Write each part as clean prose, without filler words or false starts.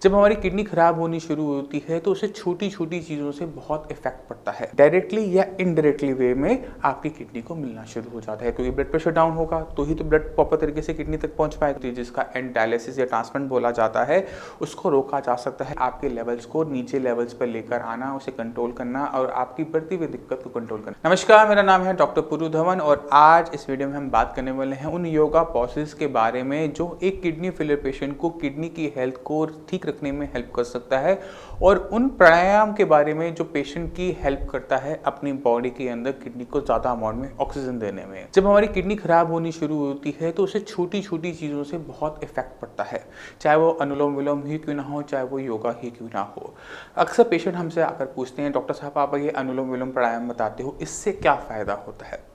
जब हमारी किडनी खराब होनी शुरू होती है तो उसे छोटी छोटी चीज़ों से बहुत इफेक्ट पड़ता है, डायरेक्टली या इनडायरेक्टली वे में आपकी किडनी को मिलना शुरू हो जाता है, क्योंकि ब्लड प्रेशर डाउन होगा तो ही तो ब्लड प्रॉपर तरीके से किडनी तक पहुंच पाएगा। तो जिसका एंड डायलिसिस या ट्रांसप्लांट बोला जाता है, उसको रोका जा सकता है। आपके लेवल्स को नीचे लेवल्स पर लेकर आना, उसे कंट्रोल करना और आपकी बढ़ती हुई दिक्कत को कंट्रोल करना। नमस्कार, मेरा नाम है डॉक्टर पुरु धवन और आज इस वीडियो में हम बात करने वाले हैं उन योगा पॉसेस के बारे में जो एक किडनी फेलियर पेशेंट को किडनी की हेल्थ को ठीक रखने में हेल्प कर सकता है, और उन प्राणायाम के बारे में जो पेशेंट की हेल्प करता है अपनी बॉडी के अंदर किडनी को ज़्यादा अमाउंट में ऑक्सीजन देने में। जब हमारी किडनी खराब होनी शुरू होती है तो उसे छोटी छोटी चीज़ों से बहुत इफेक्ट पड़ता है, चाहे वो अनुलोम विलोम ही क्यों ना हो, चाहे वो योगा ही क्यों ना हो। अक्सर पेशेंट हमसे आकर पूछते हैं, डॉक्टर साहब आप ये अनुलोम विलोम प्राणायाम बताते हो, इससे क्या फ़ायदा होता है।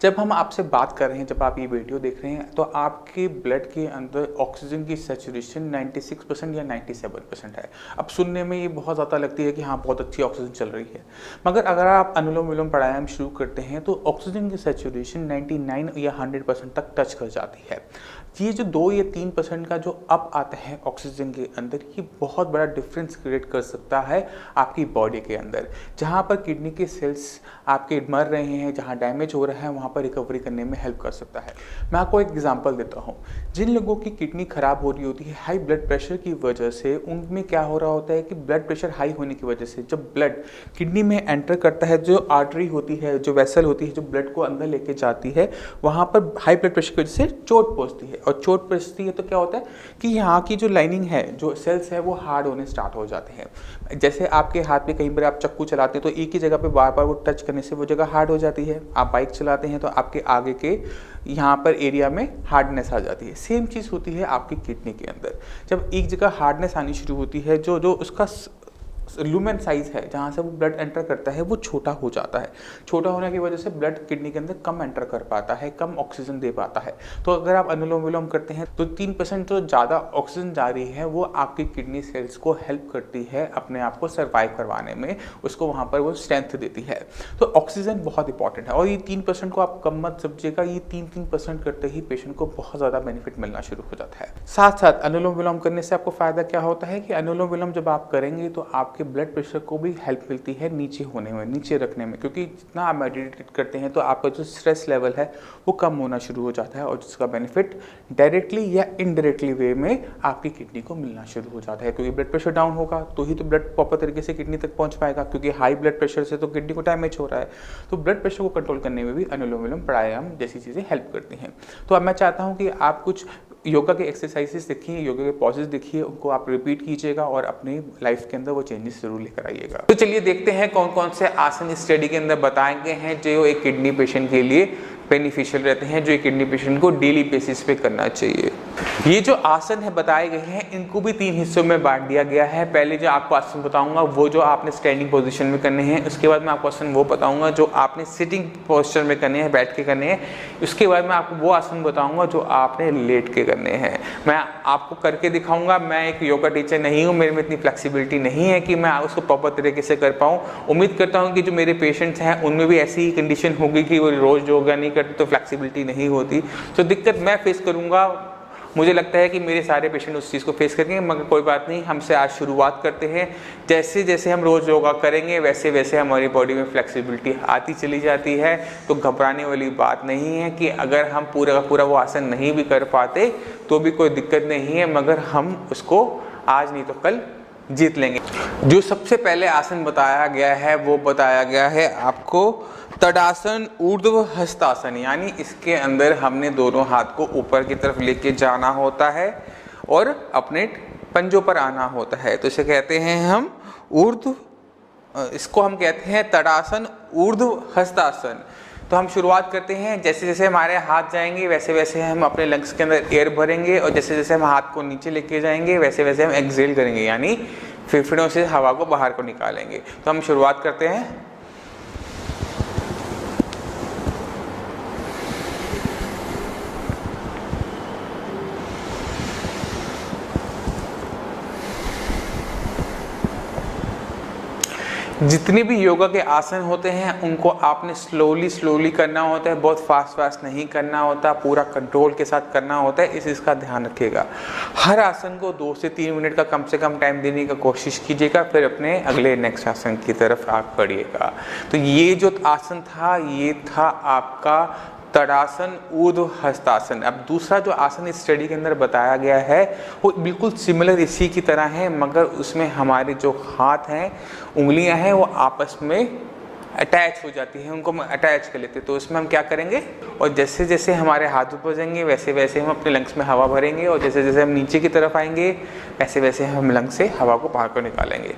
जब हम आपसे बात कर रहे हैं, जब आप ये वीडियो देख रहे हैं, तो आपके ब्लड के अंदर ऑक्सीजन की सैचुरेशन 96% या 97% है। अब सुनने में ये बहुत ज़्यादा लगती है कि हाँ बहुत अच्छी ऑक्सीजन चल रही है, मगर अगर आप अनुलोम विलोम प्राणायाम शुरू करते हैं तो ऑक्सीजन की सैचुरेशन 99 या 100% तक टच कर जाती है। ये जो 2 या 3% का जो अप आता है ऑक्सीजन के अंदर, ये बहुत बड़ा डिफरेंस क्रिएट कर सकता है आपकी बॉडी के अंदर। जहाँ पर किडनी के सेल्स आपके मर रहे हैं, जहाँ डैमेज हो रहा है, वहाँ पर रिकवरी करने में हेल्प कर सकता है। मैं आपको एक एग्जांपल देता हूँ। जिन लोगों की किडनी खराब हो रही होती है हाई ब्लड प्रेशर की वजह से, उनमें क्या हो रहा होता है कि ब्लड प्रेशर हाई होने की वजह से जब ब्लड किडनी में एंटर करता है, जो आर्टरी होती है, जो वेसल होती है, जो ब्लड को अंदर लेके जाती है, वहाँ पर हाई ब्लड प्रेशर की वजह से चोट पहुँचती है। और चोट पहुँचती है तो क्या होता है कि यहाँ की जो लाइनिंग है, जो सेल्स है, वो हार्ड होने स्टार्ट हो जाते हैं। जैसे आपके हाथ में कहीं पर आप चक्कू चलाते हैं तो एक ही जगह पे बार बार वो टच करने से वो जगह हार्ड हो जाती है। आप बाइक चलाते हैं तो आपके आगे के यहाँ पर एरिया में हार्डनेस आ जाती है। सेम चीज़ होती है आपकी किडनी के अंदर। जब एक जगह हार्डनेस आनी शुरू होती है, जो उसका लुमेन साइज है, जहाँ से वो ब्लड एंटर करता है, वो छोटा हो जाता है। छोटा होने की वजह से ब्लड किडनी के अंदर कम एंटर कर पाता है, कम ऑक्सीजन दे पाता है। तो अगर आप अनुलोम विलोम करते हैं तो 3% तो ज़्यादा ऑक्सीजन जा रही है, वो आपकी किडनी सेल्स को हेल्प करती है अपने आप को सर्वाइव करवाने में, उसको वहाँ पर वो स्ट्रेंथ देती है। तो ऑक्सीजन बहुत इंपॉर्टेंट है और ये 3% को आप कम मत समझिएगा। ये 3% करते ही पेशेंट को बहुत ज़्यादा बेनिफिट मिलना शुरू हो जाता है। साथ साथ अनुलोम विलोम करने से आपको फ़ायदा क्या होता है कि अनुलोम विलोम जब आप करेंगे तो आपके ब्लड प्रेशर को भी हेल्प मिलती है नीचे होने में, नीचे रखने में, क्योंकि जितना आप मेडिटेट करते हैं तो आपका जो स्ट्रेस लेवल है वो कम होना शुरू हो जाता है, और जिसका बेनिफिट डायरेक्टली या इनडायरेक्टली वे में आपकी किडनी को मिलना शुरू हो जाता है, क्योंकि ब्लड प्रेशर डाउन होगा तो ही तो ब्लड प्रॉपर तरीके से किडनी तक पहुंच पाएगा, क्योंकि हाई ब्लड प्रेशर से तो किडनी को डैमेज हो रहा है। तो ब्लड प्रेशर को कंट्रोल करने में भी अनुलोम विलोम प्राणायाम जैसी चीज़ें हेल्प करती हैं। तो अब मैं चाहता हूँ कि आप कुछ योगा के एक्सरसाइजेस देखिए, योगा के पॉजेस देखिए, उनको आप रिपीट कीजिएगा और अपनी लाइफ के अंदर वो चेंजेस जरूर लेकर आइएगा। तो चलिए देखते हैं कौन कौन से आसन इस स्टडी के अंदर बताए गए हैं जो एक किडनी पेशेंट के लिए बेनिफिशियल रहते हैं, जो एक किडनी पेशेंट को डेली बेसिस पे करना चाहिए। ये जो आसन है बताए गए हैं, इनको भी 3 हिस्सों में बांट दिया गया है। पहले जो आपको आसन बताऊंगा वो जो आपने स्टैंडिंग पोजीशन में करने हैं, उसके बाद मैं आपको आसन वो बताऊंगा जो आपने सिटिंग पोस्चर में करने हैं, बैठ के करने हैं। उसके बाद मैं आपको वो आसन बताऊंगा जो आपने लेट के करने हैं। मैं आपको करके दिखाऊंगा। मैं एक योगा टीचर नहीं हूँ, मेरे में इतनी फ्लेक्सिबिलिटी नहीं है कि मैं उसको प्रॉपर तरीके से कर पाऊँ। उम्मीद करता हूँ कि जो मेरे पेशेंट्स हैं उनमें भी ऐसी ही कंडीशन होगी कि वो रोज योगा नहीं करते तो फ्लेक्सिबिलिटी नहीं होती। तो दिक्कत मैं फेस करूँगा, मुझे लगता है कि मेरे सारे पेशेंट उस चीज़ को फेस करेंगे, मगर कोई बात नहीं, हमसे आज शुरुआत करते हैं। जैसे जैसे हम रोज़ योगा करेंगे वैसे वैसे हमारी बॉडी में फ्लेक्सिबिलिटी आती चली जाती है। तो घबराने वाली बात नहीं है कि अगर हम पूरा का पूरा वो आसन नहीं भी कर पाते तो भी कोई दिक्कत नहीं है, मगर हम उसको आज नहीं तो कल जीत लेंगे। जो सबसे पहले आसन बताया गया है वो बताया गया है आपको तड़ासन ऊर्ध्व हस्तासन, यानी इसके अंदर हमने दोनों हाथ को ऊपर की तरफ लेके जाना होता है और अपने पंजों पर आना होता है। तो इसे कहते हैं हम ऊर्ध्व, इसको हम कहते हैं तड़ासन ऊर्ध्व हस्तासन। तो हम शुरुआत करते हैं, जैसे जैसे हमारे हाथ जाएंगे वैसे वैसे हम अपने लंग्स के अंदर एयर भरेंगे, और जैसे जैसे हम हाथ को नीचे लेके जाएंगे वैसे वैसे हम एक्सहेल करेंगे, यानी फेफड़ों से हवा को बाहर को निकालेंगे। तो हम शुरुआत करते हैं। जितने भी योगा के आसन होते हैं उनको आपने स्लोली करना होता है, बहुत फास्ट नहीं करना होता, पूरा कंट्रोल के साथ करना होता है। इस चीज़ का ध्यान रखिएगा। हर आसन को 2 से 3 मिनट का कम से कम टाइम देने की कोशिश कीजिएगा, फिर अपने अगले नेक्स्ट आसन की तरफ आप बढ़िएगा। तो ये जो आसन था ये था आपका तड़ासन ऊर्ध्व हस्तासन। अब दूसरा जो आसन इस स्टडी के अंदर बताया गया है वो बिल्कुल सिमिलर इसी की तरह है, मगर उसमें हमारे जो हाथ हैं, उंगलियां हैं, वो आपस में अटैच हो जाती है, उनको हम अटैच कर लेते हैं। तो इसमें हम क्या करेंगे, और जैसे जैसे हमारे हाथ ऊपर जाएंगे वैसे वैसे हम अपने लंग्स में हवा भरेंगे, और जैसे जैसे हम नीचे की तरफ आएंगे वैसे वैसे हम लंग्स से हवा को बाहर को निकालेंगे।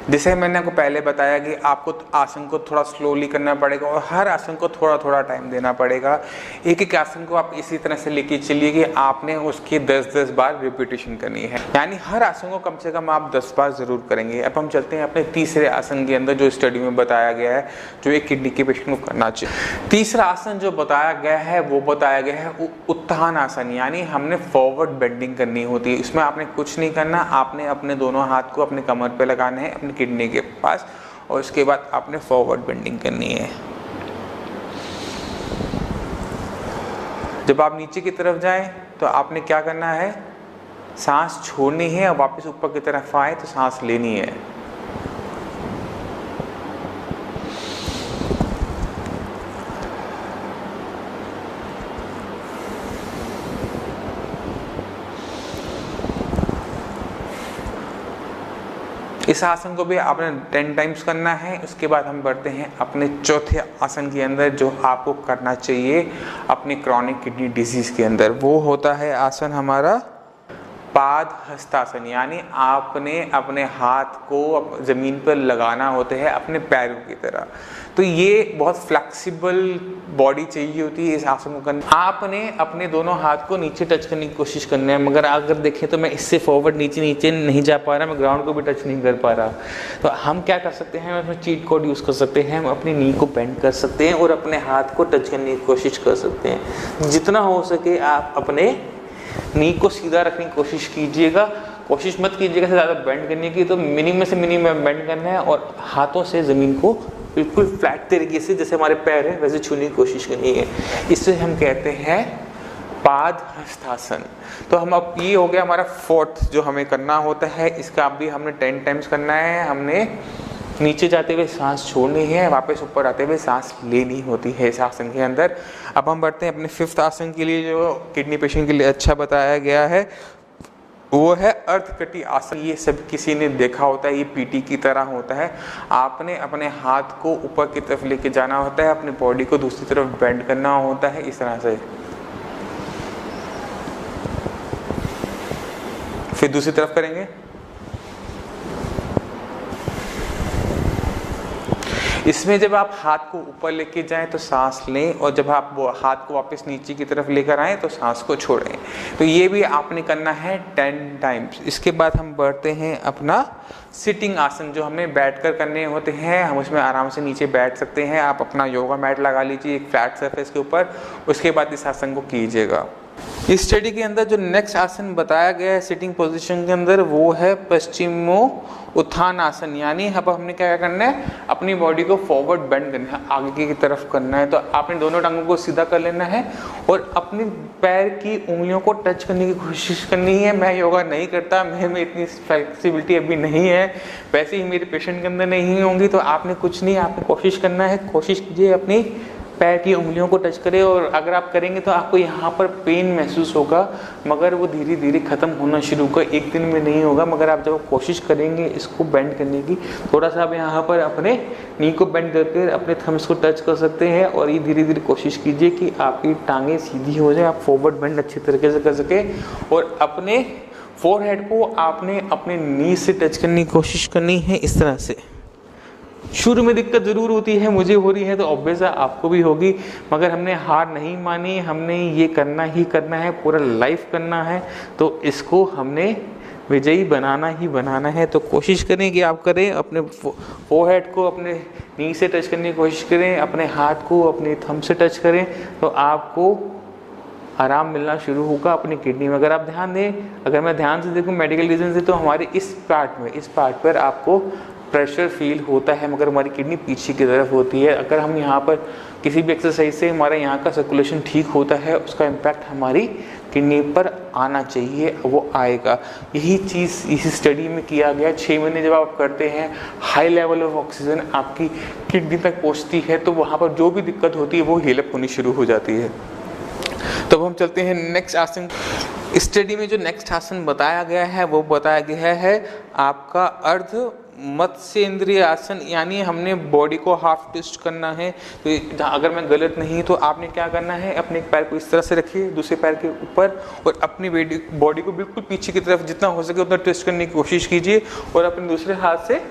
जैसे मैंने आपको पहले बताया कि आपको आसन को थोड़ा स्लोली करना पड़ेगा और हर आसन को थोड़ा थोड़ा टाइम देना पड़ेगा। एक एक आसन को आप इसी तरह से लेके चलिए कि आपने उसकी 10-10 बार रिपीटेशन करनी है, यानी हर आसन को कम से कम आप 10 बार जरूर करेंगे। अब हम चलते हैं अपने तीसरे आसन के अंदर जो स्टडी में बताया गया है, जो एक किडनी के पेशेंट को करना चाहिए। तीसरा आसन जो बताया गया है वो बताया गया है उत्थान आसन, यानी हमने फॉरवर्ड बेंडिंग करनी होती है। इसमें आपने कुछ नहीं करना, आपने अपने दोनों हाथ को अपने कमर पे लगाने हैं, अपनी किडनी के पास, और उसके बाद आपने फॉरवर्ड बेंडिंग करनी है। जब आप नीचे की तरफ जाएं तो आपने क्या करना है, सांस छोड़नी है और वापस ऊपर की तरफ आए तो सांस लेनी है। इस आसन को भी आपने 10 टाइम्स करना है। उसके बाद हम बढ़ते हैं अपने चौथे आसन के अंदर, जो आपको करना चाहिए अपनी क्रॉनिक किडनी डिजीज के अंदर। वो होता है आसन हमारा पाद हस्तासन, यानी आपने अपने हाथ को जमीन पर लगाना होते हैं अपने पैरों की तरह। तो ये बहुत फ्लेक्सिबल बॉडी चाहिए होती है इस आसन को करने। आपने अपने दोनों हाथ को नीचे टच करने की कोशिश करनी है, मगर अगर देखें तो मैं इससे फॉरवर्ड नीचे नहीं जा पा रहा, मैं ग्राउंड को भी टच नहीं कर पा रहा। तो हम क्या कर सकते हैं, उसमें चीट कोड यूज़ कर सकते हैं। हम अपनी नी को बेंड कर सकते हैं और अपने हाथ को टच करने की कोशिश कर सकते हैं। जितना हो सके आप अपने नी को सीधा रखने की कोशिश कीजिएगा। कोशिश मत कीजिएगा ज़्यादा बेंड करने की, तो मिनिमम से मिनिमम बेंड करना है और हाथों से ज़मीन को बिल्कुल फ्लैट तरीके से, जैसे हमारे पैर है वैसे छूने की कोशिश करनी है। इससे हम कहते हैं पाद हस्तासन। तो हम अब ये हो गया हमारा 4th जो हमें करना होता है। इसका भी हमने 10 टाइम्स करना है। हमने नीचे जाते हुए सांस छोड़नी है, वापस ऊपर आते हुए सांस लेनी होती है इस आसन के अंदर। अब हम बढ़ते हैं अपने 5th आसन के लिए, जो किडनी पेशेंट के लिए अच्छा बताया गया है, वो है अर्धकटी आसन। ये सब किसी ने देखा होता है, ये पीटी की तरह होता है। आपने अपने हाथ को ऊपर की तरफ लेके जाना होता है, अपनी बॉडी को दूसरी तरफ बेंड करना होता है इस तरह से। फिर दूसरी तरफ करेंगे। इसमें जब आप हाथ को ऊपर लेके जाएं तो सांस लें, और जब आप वो हाथ को वापस नीचे की तरफ लेकर आएं तो सांस को छोड़ें। तो ये भी आपने करना है 10 टाइम्स। इसके बाद हम बढ़ते हैं अपना सिटिंग आसन, जो हमें बैठकर करने होते हैं। हम उसमें आराम से नीचे बैठ सकते हैं। आप अपना योगा मैट लगा लीजिए एक फ्लैट सरफेस के ऊपर, उसके बाद इस आसन को कीजिएगा। इस स्टडी के अंदर जो नेक्स्ट आसन बताया गया है सिटिंग पोजीशन के अंदर, वो है पश्चिमो उत्थान आसन, यानी अब हमने क्या करना है, अपनी बॉडी को फॉरवर्ड बेंड करना है, आगे की तरफ करना है। तो आपने दोनों टांगों को सीधा कर लेना है और अपने पैर की उंगलियों को टच करने की कोशिश करनी है। मैं योगा नहीं करता, में इतनी फ्लेक्सिबिलिटी अभी नहीं है, वैसे ही मेरे पेशेंट के अंदर नहीं होंगी। तो आपने कुछ नहीं, आपने कोशिश करना है, कोशिश कीजिए अपनी पैर की उंगलियों को टच करें। और अगर आप करेंगे तो आपको यहाँ पर पेन महसूस होगा, मगर वो धीरे धीरे ख़त्म होना शुरू होगा, एक दिन में नहीं होगा। मगर आप जब कोशिश करेंगे इसको बेंड करने की, थोड़ा सा आप यहाँ पर अपने नी को बेंड करके अपने थम्स को टच कर सकते हैं, और ये धीरे धीरे कोशिश कीजिए कि आपकी टांगें सीधी हो जाए, आप फॉरवर्ड बेंड अच्छे तरीके से कर सके। और अपने फोरहेड को आपने अपने नी से टच करने की कोशिश करनी है इस तरह से। शुरू में दिक्कत ज़रूर होती है, मुझे हो रही है तो ऑब्वियस है आपको भी होगी, मगर हमने हार नहीं मानी, हमने ये करना ही करना है, पूरा लाइफ करना है। तो इसको हमने विजयी बनाना ही बनाना है। तो कोशिश करें कि आप करें, अपने फोरहेड को अपने नी से टच करने की कोशिश करें, अपने हाथ को अपने थंब से टच करें, तो आपको आराम मिलना शुरू होगा अपनी किडनी में। अगर आप ध्यान दें, अगर मैं ध्यान से देखूं मेडिकल रीजन से, तो हमारे इस पार्ट पर आपको प्रेशर फील होता है, मगर हमारी किडनी पीछे की तरफ होती है। अगर हम यहाँ पर किसी भी एक्सरसाइज से हमारे यहाँ का सर्कुलेशन ठीक होता है, उसका इम्पैक्ट हमारी किडनी पर आना चाहिए, वो आएगा। यही चीज़ इसी स्टडी में किया गया। 6 महीने जब आप करते हैं, हाई लेवल ऑफ ऑक्सीजन आपकी किडनी तक पहुँचती है, तो वहाँ पर जो भी दिक्कत होती है वो हील अप होनी शुरू हो जाती है। तो अब हम चलते हैं नेक्स्ट आसन। स्टडी में जो नेक्स्ट आसन बताया गया है वो बताया गया है आपका अर्ध मत्स्येंद्रिय आसन, यानी हमने बॉडी को हाफ ट्विस्ट करना है। तो अगर मैं गलत नहीं तो आपने क्या करना है, अपने एक पैर को इस तरह से रखिए, दूसरे पैर के ऊपर, और अपनी बॉडी को बिल्कुल पीछे की तरफ जितना हो सके उतना ट्विस्ट करने की कोशिश कीजिए, और अपने दूसरे हाथ से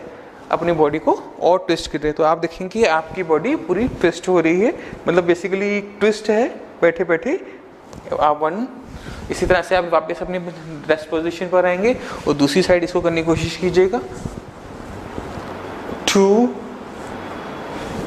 अपनी बॉडी को और ट्विस्ट कीजिए। तो आप देखेंगे कि आपकी बॉडी पूरी ट्विस्ट हो रही है, मतलब बेसिकली ट्विस्ट है बैठे बैठे आप 1। इसी तरह से आप वापस अपनी रेस्ट पोजीशन पर आएंगे और दूसरी साइड इसको करने की कोशिश कीजिएगा 2।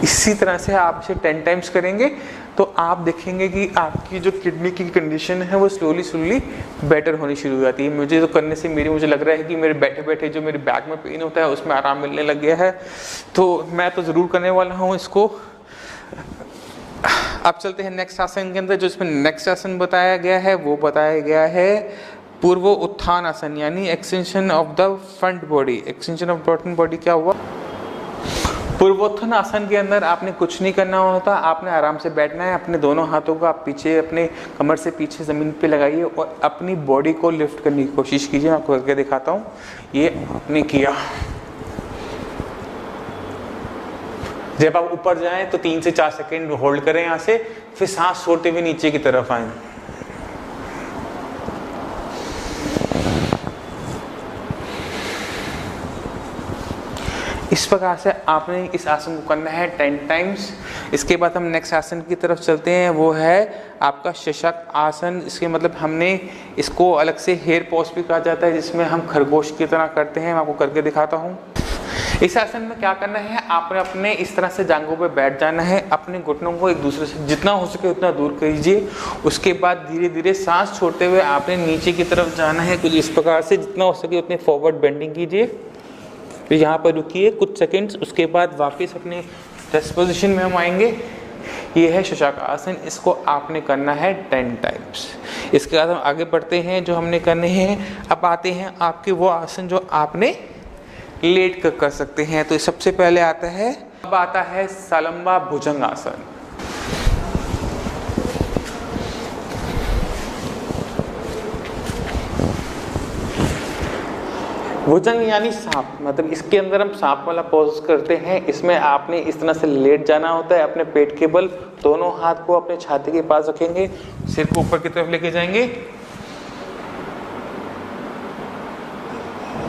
इसी तरह से आप इसे 10 टाइम्स करेंगे तो आप देखेंगे कि आपकी जो किडनी की कंडीशन है वो स्लोली बेटर होनी शुरू हो जाती है। मुझे तो करने से मुझे लग रहा है कि मेरे बैठे बैठे जो मेरे बैक में पेन होता है उसमें आराम मिलने लग गया है। तो मैं तो ज़रूर करने वाला हूँ इसको। अब चलते हैं नेक्स्ट आसन के अंदर। जो इसमें नेक्स्ट आसन बताया गया है वो बताया गया है पूर्व उत्थान आसन, यानी extension of the front body. Extension of front body क्या हुआ? पूर्वोत्थान आसन के अंदर आपने कुछ नहीं करना होता, आपने आराम से बैठना है। अपने दोनों हाथों को आप पीछे, अपने कमर से पीछे ज़मीन पे लगाइए और अपनी बॉडी को लिफ्ट करने की कोशिश कीजिए। मैं आपको करके दिखाता हूँ। ये आपने किया, जब आप ऊपर जाएं तो 3 से 4 सेकेंड होल्ड करें यहाँ से, फिर सांस छोड़ते हुए नीचे की तरफ आए। इस प्रकार से आपने इस आसन को करना है 10 टाइम्स। इसके बाद हम नेक्स्ट आसन की तरफ चलते हैं, वो है आपका शशक आसन। इसके मतलब हमने इसको अलग से हेयर पोज भी कहा जाता है, जिसमें हम खरगोश की तरह करते हैं। मैं आपको करके दिखाता हूँ। इस आसन में क्या करना है, आपने अपने इस तरह से जांघों पे बैठ जाना है, अपने घुटनों को एक दूसरे से जितना हो सके उतना दूर कीजिए। उसके बाद धीरे धीरे सांस छोड़ते हुए आपने नीचे की तरफ जाना है, कुछ इस प्रकार से, जितना हो सके उतने फॉरवर्ड बेंडिंग कीजिए। फिर यहाँ पर रुकिए कुछ सेकंड्स, उसके बाद वापस अपने रेस्ट पोजीशन में हम आएंगे। ये है शशक आसन, इसको आपने करना है 10 टाइम्स। इसके बाद हम आगे बढ़ते हैं, जो हमने करने हैं। अब आते हैं आपके वो आसन जो आपने लेट कर सकते हैं। तो सबसे पहले आता है, अब आता है सालंबा भुजंग आसन। भुजंग यानी सांप, मतलब इसके अंदर हम सांप वाला पोज करते हैं। इसमें आपने इस तरह से लेट जाना होता है, अपने पेट के बल, दोनों हाथ को अपने छाती के पास रखेंगे, सिर को ऊपर की तरफ लेके जाएंगे,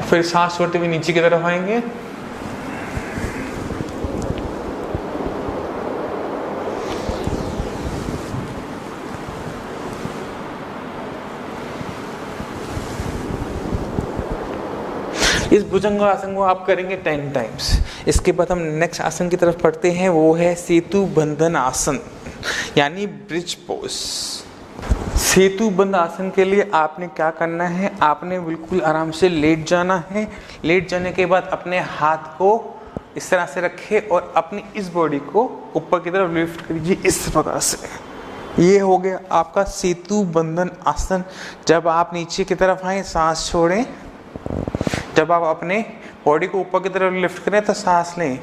फिर सांस छोड़ते हुए नीचे की तरफ आएंगे। इस भुजंग आसन को आप करेंगे 10 टाइम्स। इसके बाद हम नेक्स्ट आसन की तरफ बढ़ते हैं, वो है सेतु बंधन आसन, यानी ब्रिज पोज। सेतु बंध आसन के लिए आपने क्या करना है, आपने बिल्कुल आराम से लेट जाना है। लेट जाने के बाद अपने हाथ को इस तरह से रखें और अपनी इस बॉडी को ऊपर की तरफ लिफ्ट कीजिए इस प्रकार से। ये हो गया आपका सेतु बंधन आसन। जब आप नीचे की तरफ आए सांस छोड़ें, जब आप अपने बॉडी को ऊपर की तरफ लिफ्ट करें तो सांस लें।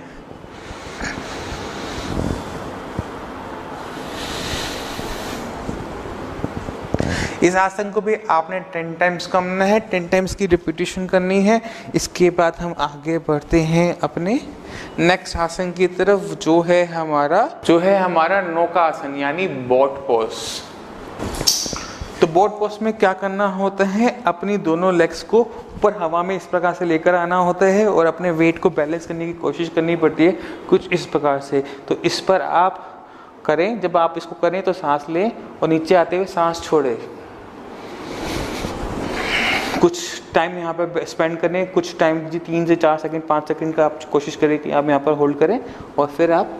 इस आसन को भी आपने 10 टाइम्स करना है, 10 टाइम्स की रिपीटेशन करनी है। इसके बाद हम आगे बढ़ते हैं अपने नेक्स्ट आसन की तरफ, जो है हमारा नौका आसन, यानी बोट पोज। तो बोट पोज में क्या करना होता है, अपनी दोनों लेग्स को ऊपर हवा में इस प्रकार से लेकर आना होता है और अपने वेट को बैलेंस करने की कोशिश करनी पड़ती है कुछ इस प्रकार से। तो इस पर आप करें, जब आप इसको करें तो सांस लें और नीचे आते हुए सांस छोड़ें। कुछ टाइम यहाँ पर स्पेंड करें, कुछ टाइम दीजिए, 3 से 4 सेकंड 5 सेकंड का आप कोशिश करें कि आप यहाँ पर होल्ड करें और फिर आप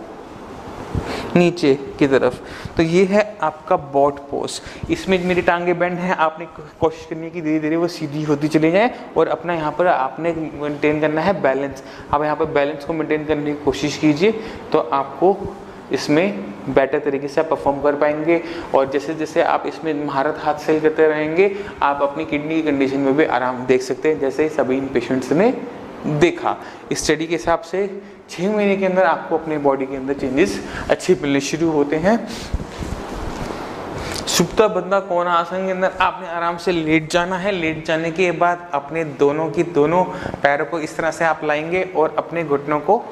नीचे की तरफ। तो ये है आपका बॉट पोज। इसमें मेरी टांगे बेंड हैं, आपने कोशिश करनी है कि धीरे धीरे वो सीधी होती चली जाए और अपना यहाँ पर आपने मेंटेन करना है बैलेंस। आप यहाँ पर बैलेंस को मेंटेन करने की कोशिश कीजिए तो आपको इसमें बेटर तरीके से आप परफॉर्म कर पाएंगे। और जैसे जैसे आप इसमें महारत हासिल करते रहेंगे, आप अपनी किडनी की कंडीशन में भी आराम देख सकते हैं, जैसे सभी इन पेशेंट्स ने देखा। इस स्टडी के हिसाब से 6 महीने के अंदर आपको अपने बॉडी के अंदर चेंजेस अच्छे मिलने शुरू होते हैं। सुप्ता बंधा कोणासन के अंदर आपने आराम से लेट जाना है। लेट जाने के बाद अपने दोनों पैरों को इस तरह से आप लाएंगे और अपने घुटनों को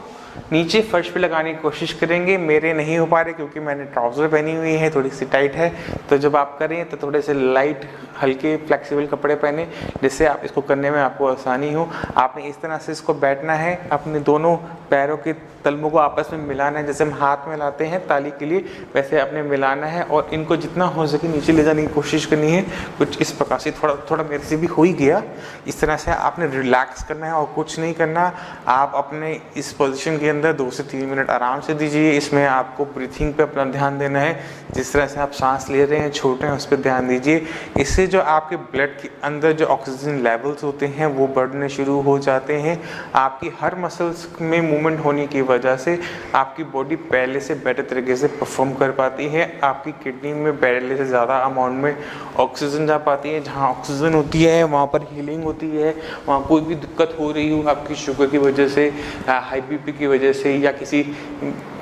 नीचे फर्श पे लगाने की कोशिश करेंगे। मेरे नहीं हो पा रहे क्योंकि मैंने ट्राउज़र पहनी हुई है, थोड़ी सी टाइट है। तो जब आप करें तो थोड़े से लाइट हल्के फ्लेक्सिबल कपड़े पहने जिससे आप इसको करने में आपको आसानी हो। आपने इस तरह से इसको बैठना है, अपने दोनों पैरों के तलवों को आपस में मिलाना है। जैसे हम हाथ में लाते हैं ताली के लिए, वैसे आपने मिलाना है और इनको जितना हो सके नीचे ले जाने की कोशिश करनी है। कुछ इस प्रकार से, थोड़ा मेरे से भी हो ही गया। इस तरह से आपने रिलैक्स करना है और कुछ नहीं करना। आप अपने इस पोजीशन के अंदर 2 से 3 मिनट आराम से दीजिए। इसमें आपको ब्रीथिंग पे अपना ध्यान देना है, जिस तरह से आप सांस ले रहे हैं, छोड़ रहे हैं, उस पर ध्यान दीजिए। इससे जो आपके ब्लड के अंदर जो ऑक्सीजन लेवल्स होते हैं वो बढ़ने शुरू हो जाते हैं। आपकी हर मसल्स में मूवमेंट होने की वजह से आपकी बॉडी पहले से बेटर तरीके से परफॉर्म कर पाती है। आपकी किडनी में पहले से ज़्यादा अमाउंट में ऑक्सीजन जा पाती है। जहाँ ऑक्सीजन होती है वहाँ पर हीलिंग होती है। वहाँ कोई भी दिक्कत हो रही हो आपकी शुगर की वजह से, हाई बीपी की वजह से या किसी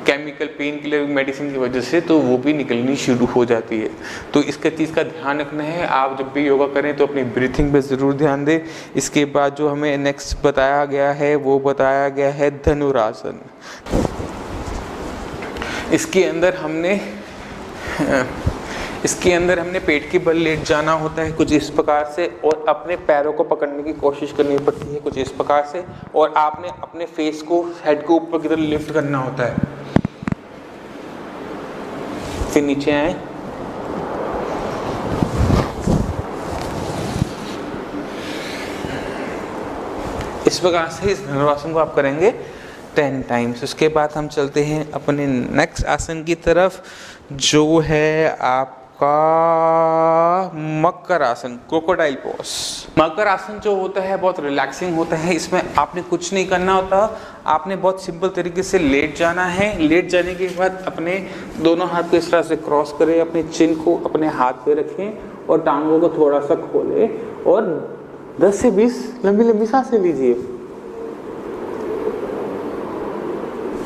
केमिकल पेन किलर मेडिसिन की वजह से, तो वो भी निकलनी शुरू हो जाती है। तो इसका चीज़ का ध्यान रखना है। आप जब भी योगा करें तो अपनी ब्रीथिंग पे ज़रूर ध्यान दें। इसके बाद जो हमें नेक्स्ट बताया गया है वो बताया गया है धनुरासन। इसके अंदर हमने पेट के बल लेट जाना होता है कुछ इस प्रकार से और अपने पैरों को पकड़ने की कोशिश करनी पड़ती है कुछ इस प्रकार से, और आपने अपने फेस को, हेड को ऊपर की तरफ लिफ्ट करना होता है। फिर नीचे आए, इस प्रकार से इस धनुरासन को आप करेंगे 10 टाइम्स। उसके बाद हम चलते हैं अपने नेक्स्ट आसन की तरफ, जो है आपका मकर आसन, क्रोकोडाइल पोज। मकर आसन जो होता है बहुत रिलैक्सिंग होता है। इसमें आपने कुछ नहीं करना होता, आपने बहुत सिंपल तरीके से लेट जाना है। लेट जाने के बाद अपने दोनों हाथ को इस तरह से क्रॉस करें, अपने चिन को अपने हाथ पे रखें और टांगों को थोड़ा सा खोलें और 10 से 20 लंबी लंबी सांसें लीजिए।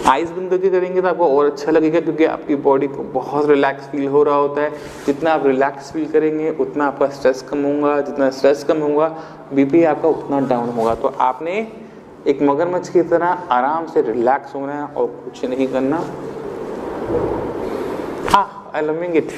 आइज बंद करके करेंगे तो आपको और अच्छा लगेगा क्योंकि आपकी बॉडी को बहुत रिलैक्स फील हो रहा होता है। जितना आप रिलैक्स फील करेंगे उतना आपका स्ट्रेस कम होगा, जितना स्ट्रेस कम होगा बीपी आपका उतना डाउन होगा। तो आपने एक मगरमच्छ की तरह आराम से रिलैक्स होना है और कुछ नहीं करना। हाँ, आई लविंग इट।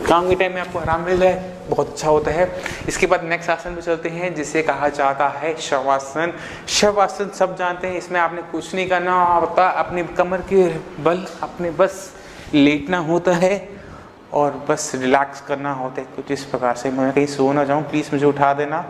काम के टाइम में आपको आराम मिल जाए बहुत अच्छा होता है। इसके बाद नेक्स्ट आसन पे चलते हैं जिसे कहा जाता है शवासन। शवासन सब जानते हैं, इसमें आपने कुछ नहीं करना होता, अपने कमर के बल अपने बस लेटना होता है और बस रिलैक्स करना होता है कुछ इस प्रकार से। मैं कहीं सो ना जाऊं, प्लीज मुझे उठा देना।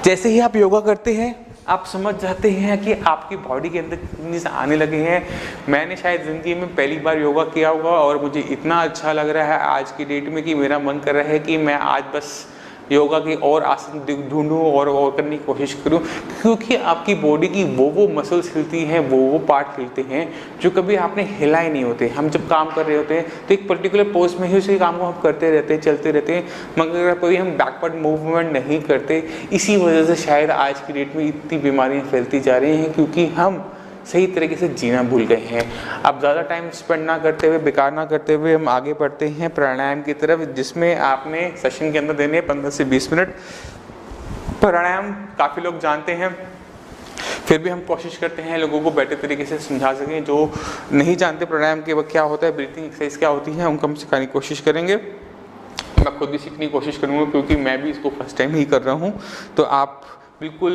जैसे ही आप योगा करते हैं आप समझ जाते हैं कि आपकी बॉडी के अंदर कितनी से आने लगे हैं। मैंने शायद ज़िंदगी में पहली बार योगा किया होगा और मुझे इतना अच्छा लग रहा है आज की डेट में कि मेरा मन कर रहा है कि मैं आज बस योगा के और आसन ढूंढूं और करने की कोशिश करूं, क्योंकि आपकी बॉडी की वो मसल्स हिलती हैं, वो पार्ट हिलते हैं जो कभी आपने हिला ही नहीं होते। हम जब काम कर रहे होते हैं तो एक पर्टिकुलर पोज में ही उसी काम को हम करते रहते हैं, चलते रहते हैं, मगर कभी हम बैकवर्ड मूवमेंट नहीं करते। इसी वजह से शायद आज की डेट में इतनी बीमारियाँ फैलती जा रही हैं, क्योंकि हम सही तरीके से जीना भूल गए हैं। अब ज़्यादा टाइम स्पेंड ना करते हुए, बेकार ना करते हुए हम आगे बढ़ते हैं प्राणायाम की तरफ, जिसमें आपने सेशन के अंदर देने 15 से 20 मिनट। प्राणायाम काफ़ी लोग जानते हैं, फिर भी हम कोशिश करते हैं लोगों को बेटर तरीके से समझा सकें। जो नहीं जानते प्राणायाम के वक्त क्या होता है, ब्रीथिंग एक्सरसाइज क्या होती है, उनको हम सिखाने की कोशिश करेंगे। मैं खुद भी सीखने की कोशिश करूँगा क्योंकि मैं भी इसको फर्स्ट टाइम ही कर रहा हूँ। तो आप बिल्कुल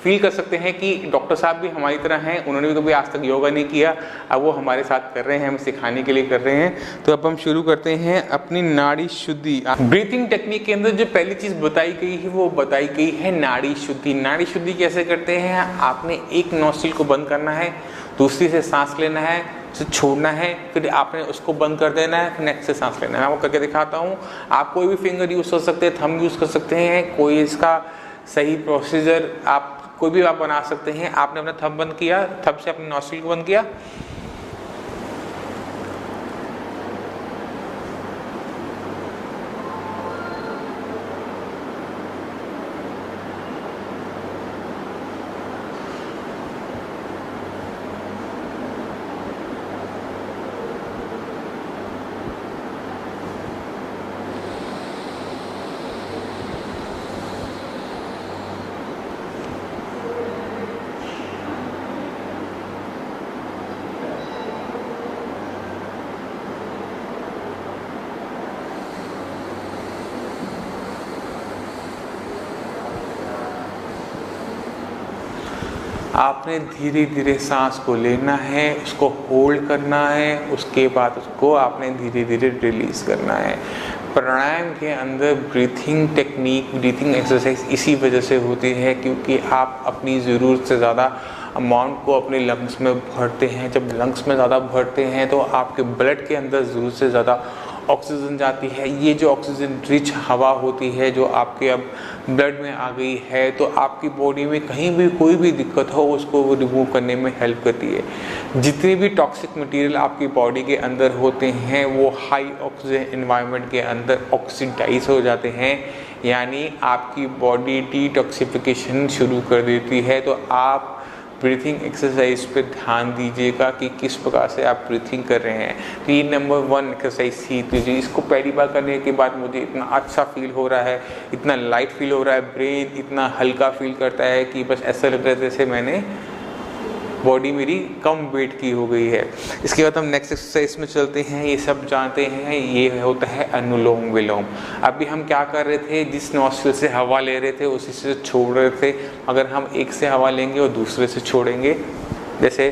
फील कर सकते हैं कि डॉक्टर साहब भी हमारी तरह हैं, उन्होंने भी कभी आज तक योगा नहीं किया, अब वो हमारे साथ कर रहे हैं, हमें सिखाने के लिए कर रहे हैं। तो अब हम शुरू करते हैं अपनी नाड़ी शुद्धि। ब्रीथिंग टेक्निक के अंदर जो पहली चीज़ बताई गई है वो बताई गई है नाड़ी शुद्धि। नाड़ी शुद्धि कैसे करते हैं? आपने एक नोस्ट्रिल को बंद करना है, दूसरी से सांस लेना है, से छोड़ना है, फिर आपने उसको बंद कर देना है, फिर नेक्स्ट से सांस लेना है। मैं आपको करके दिखाता हूँ। आप कोई भी फिंगर यूज़ कर सकते हैं, थंब यूज़ कर सकते हैं, कोई इसका सही प्रोसीजर आप कोई भी आप बना सकते हैं। आपने अपना थंब बंद किया, थंब से अपने नोस्ट्रिल को बंद किया, आपने धीरे धीरे सांस को लेना है, उसको होल्ड करना है, उसके बाद उसको आपने धीरे धीरे रिलीज करना है। प्राणायाम के अंदर ब्रीथिंग टेक्निक, ब्रीथिंग एक्सरसाइज इसी वजह से होती है क्योंकि आप अपनी ज़रूरत से ज़्यादा अमाउंट को अपने लंग्स में भरते हैं। जब लंग्स में ज़्यादा भरते हैं तो आपके ब्लड के अंदर ज़रूरत से ज़्यादा ऑक्सीजन जाती है। ये जो ऑक्सीजन रिच हवा होती है जो आपके अब ब्लड में आ गई है, तो आपकी बॉडी में कहीं भी कोई भी दिक्कत हो उसको वो रिमूव करने में हेल्प करती है। जितनी भी टॉक्सिक मटेरियल आपकी बॉडी के अंदर होते हैं वो हाई ऑक्सीजन एनवायरनमेंट के अंदर ऑक्सीडाइज हो जाते हैं, यानी आपकी बॉडी डिटॉक्सिफिकेशन शुरू कर देती है। तो आप ब्रीथिंग एक्सरसाइज पे ध्यान दीजिएगा कि किस प्रकार से आप ब्रीथिंग कर रहे हैं। तो ये नंबर 1 एक्सरसाइज सीख लीजिए। इसको पहली बार करने के बाद मुझे इतना अच्छा फील हो रहा है, इतना लाइट फील हो रहा है, ब्रेन इतना हल्का फील करता है कि बस ऐसा लग रहा है जैसे मैंने बॉडी मेरी कम वेट की हो गई है। इसके बाद हम नेक्स्ट एक्सरसाइज में चलते हैं। ये सब जानते हैं, ये होता है अनुलोम विलोम। अभी हम क्या कर रहे थे, जिस नोस्ट्रिल से हवा ले रहे थे उसी से छोड़ रहे थे। अगर हम एक से हवा लेंगे और दूसरे से छोड़ेंगे, जैसे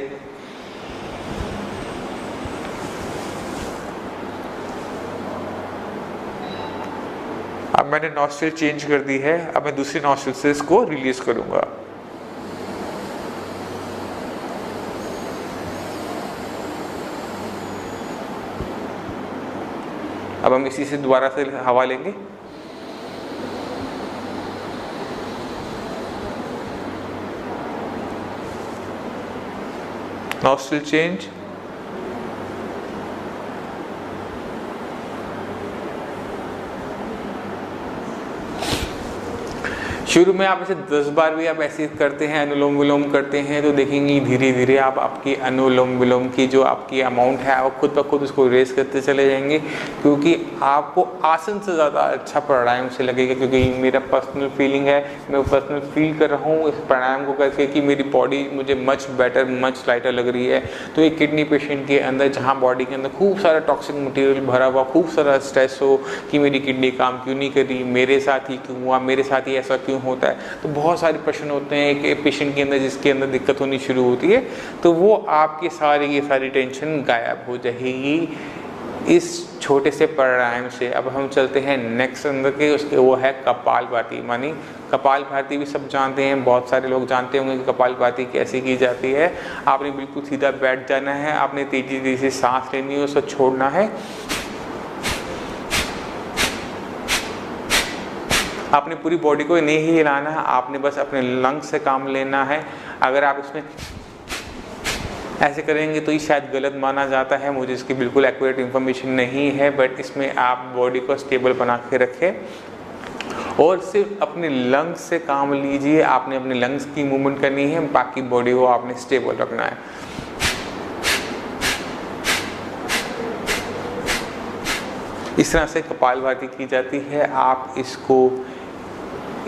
अब मैंने नोस्ट्रिल चेंज कर दी है, अब मैं दूसरी नोस्ट्रिल से इसको रिलीज करूंगा। अब हम इसी से दोबारा से हवा लेंगे। नोस्ट्रिल चेंज, शुरू में आप इसे 10 बार भी आप ऐसे करते हैं, अनुलोम विलोम करते हैं, तो देखेंगे धीरे धीरे आप आपकी अनुलोम विलोम की जो आपकी अमाउंट है आप खुद ब खुद उसको रेस करते चले जाएंगे, क्योंकि आपको आसन से ज़्यादा अच्छा प्राणायाम से लगेगा। क्योंकि मेरा पर्सनल फीलिंग है, मैं पर्सनल फील कर रहा हूँ इस प्राणायाम को करके कि मेरी बॉडी मुझे मच बेटर, मच लाइटर लग रही है। तो एक किडनी पेशेंट के अंदर जहाँ बॉडी के अंदर खूब सारा टॉक्सिक मटीरियल भरा हुआ, खूब सारा स्ट्रेस हो कि मेरी किडनी काम क्यों नहीं कर रही, मेरे साथ ही क्यों हुआ, मेरे साथ ही ऐसा क्यों होता है, तो बहुत सारे प्रश्न होते हैं एक पेशेंट के अंदर जिसके अंदर दिक्कत होनी शुरू होती है। तो वो आपकी सारी टेंशन गायब हो जाएगी इस छोटे से प्राणायाम से। अब हम चलते हैं नेक्स्ट अंदर के, उसके वो है कपालभाति। मानी कपालभाति भी सब जानते हैं, बहुत सारे लोग जानते होंगे कि कपालभाति कैसे की जाती है। आपने बिल्कुल सीधा बैठ जाना है, आपने तेजी से सांस लेनी है, उसको छोड़ना है। आपने पूरी बॉडी को नहीं हिलाना है, आपने बस अपने लंग्स से काम लेना है। अगर आप इसमें ऐसे करेंगे तो ये शायद गलत माना जाता है, मुझे इसकी बिल्कुल एक्यूरेट इन्फॉर्मेशन नहीं है, बट इसमें आप बॉडी को स्टेबल बना के रखें और सिर्फ अपने लंग्स से काम लीजिए। आपने अपने लंग्स की मूवमेंट करनी है, बाकी बॉडी को आपने स्टेबल रखना है। इस तरह से कपालभाति की जाती है। आप इसको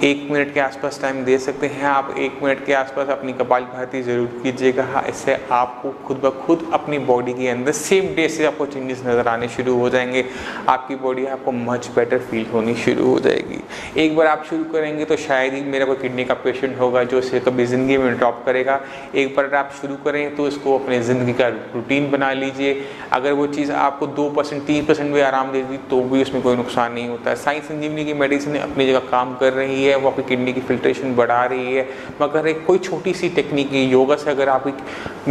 1 मिनट के आसपास टाइम दे सकते हैं आप। 1 मिनट के आसपास अपनी कपालभाति ज़रूर कीजिएगा। इससे आपको खुद ब खुद अपनी बॉडी के अंदर सेम डे से आपको चेंजेस नज़र आने शुरू हो जाएंगे। आपकी बॉडी आपको मच बेटर फील होनी शुरू हो जाएगी। एक बार आप शुरू करेंगे तो शायद ही मेरा कोई किडनी का पेशेंट होगा जो इसे कभी ज़िंदगी में ड्रॉप करेगा। एक बार आप शुरू करें तो इसको अपने ज़िंदगी का रूटीन बना लीजिए। अगर वो चीज़ आपको 2% 3% भी आराम देती तो भी उसमें कोई नुकसान नहीं होता है। साई संजीवनी की मेडिसिन अपनी जगह काम कर रही है, वो आपकी किडनी की फिल्ट्रेशन बढ़ा रही है, मगर एक कोई छोटी सी टेक्निक योगा से अगर आपकी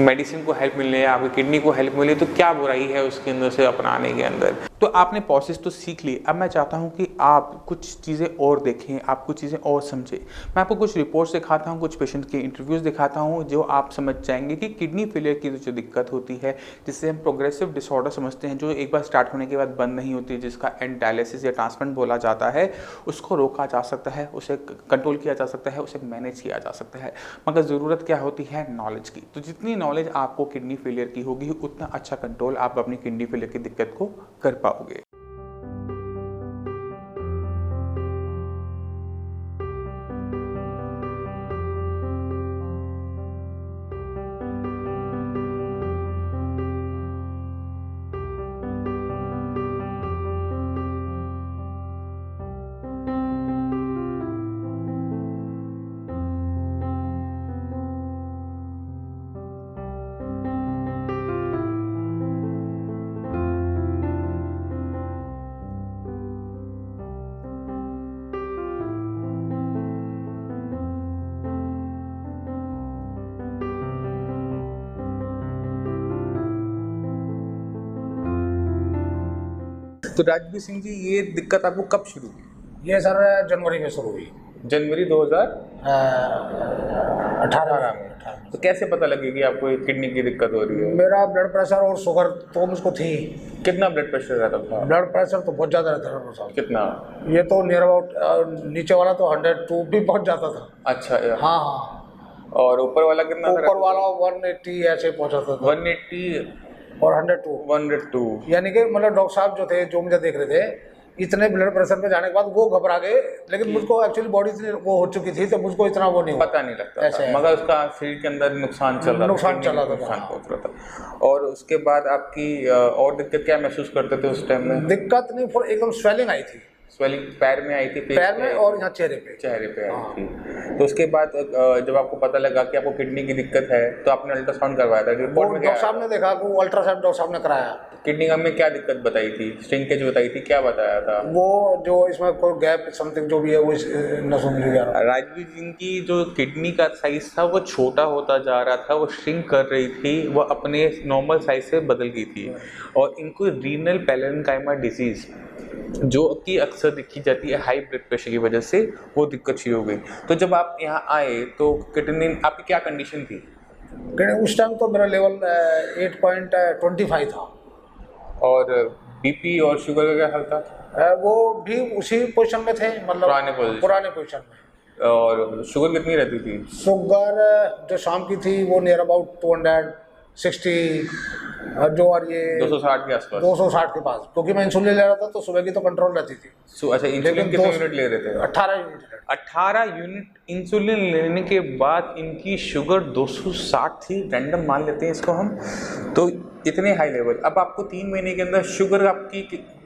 मेडिसिन को हेल्प मिले, आपकी किडनी को हेल्प मिले तो क्या बुराई है उसके अंदर से अपनाने के अंदर। तो आपने प्रोसेस तो सीख ली। अब मैं चाहता हूँ कि आप कुछ चीज़ें और देखें, आप कुछ चीज़ें और समझें। मैं आपको कुछ रिपोर्ट्स दिखाता हूँ, कुछ पेशेंट के इंटरव्यूज़ दिखाता हूँ, जो आप समझ जाएंगे कि किडनी फेलियर की जो दिक्कत होती है, जिससे हम प्रोग्रेसिव डिसऑर्डर समझते हैं, जो एक बार स्टार्ट होने के बाद बंद नहीं होती, जिसका एंड डायलिसिस या ट्रांसप्लांट बोला जाता है, उसको रोका जा सकता है, उसे कंट्रोल किया जा सकता है, उसे मैनेज किया जा सकता है। मगर ज़रूरत क्या होती है? नॉलेज की। तो जितनी नॉलेज आपको किडनी फेलियर की होगी उतना अच्छा कंट्रोल आप अपनी किडनी फेलियर की दिक्कत को कर पाओगे। तो राजवीर सिंह जी, ये दिक्कत आपको कब शुरू हुई? ये सर जनवरी में शुरू हुई, जनवरी 2018 में। तो कैसे पता लगे कि आपको किडनी की दिक्कत हो रही है? मेरा ब्लड प्रेशर और शुगर तो मुझको थी। कितना ब्लड प्रेशर रहता था? ब्लड प्रेशर तो बहुत ज़्यादा रहता था साहब। कितना? ये तो नियर अबाउट नीचे वाला तो 102 भी पहुँच जाता था। अच्छा यार। हाँ हाँ। और ऊपर वाला कितना? ऊपर वाला 180 ऐसे पहुँचाता था। 180 और 102 यानी कि मतलब डॉक्टर साहब जो थे, जो मुझे देख रहे थे, इतने ब्लड प्रेशर पे जाने के बाद वो घबरा गए, लेकिन मुझको एक्चुअली बॉडी इतनी वो हो चुकी थी तो मुझको इतना वो नहीं पता नहीं लगता था, मगर उसका शरीर के अंदर नुकसान चल रहा था, नुकसान पहुंच रहा था। और उसके बाद आपकी और दिक्कत क्या महसूस करते थे उस टाइम में? दिक्कत नहीं, एकदम स्वेलिंग आई थी। स्वेलिंग पैर में आई थी? पैर में और यहाँ चेहरे पे आई थी। तो उसके बाद जब आपको पता लगा कि आपको किडनी की दिक्कत है तो आपने अल्ट्रासाउंड करवाया था? रिपोर्ट में डॉक्टर साहब ने देखा, वो अल्ट्रासाउंड डॉक्टर साहब ने कराया। किडनी में क्या दिक्कत बताई थी? श्रिंकेज बताई थी? क्या बताया था? वो जो इसमें कोई गैप समथिंग जो भी है वो नसों में जा रहा। राजवीर सिंह की जो किडनी का साइज था वो छोटा होता जा रहा था, वो श्रिंक कर रही थी, वो अपने नॉर्मल साइज से बदल गई थी। और इनको रीनल पैरेन्काइमा डिजीज़ जो कि अक्सर देखी जाती है हाई ब्लड प्रेशर की वजह से, वो दिक्कत शुरू हो गई। तो जब आप यहाँ आए तो किडनी आपकी क्या कंडीशन थी? उस टाइम तो मेरा लेवल 8.25 था। और बीपी और शुगर का क्या हाल था? वो भी उसी पोजीशन में थे, मतलब पुराने पोजीशन में। और शुगर कितनी रहती थी? शुगर जो शाम की थी वो नियर अबाउट 260, जो और ये 260 के आसपास, 260 के पास, क्योंकि मैं इंसुलिन ले रहा था तो सुबह की तो कंट्रोल रहती थी। अच्छा, इंसुलिन कितने यूनिट ले रहे थे? 18 यूनिट। 18 यूनिट इंसुलिन लेने के बाद इनकी शुगर 260 थी, रैंडम मान लेते हैं इसको हम, तो इतने हाई लेवल। अब आपको 3 महीने के अंदर शुगर आपकी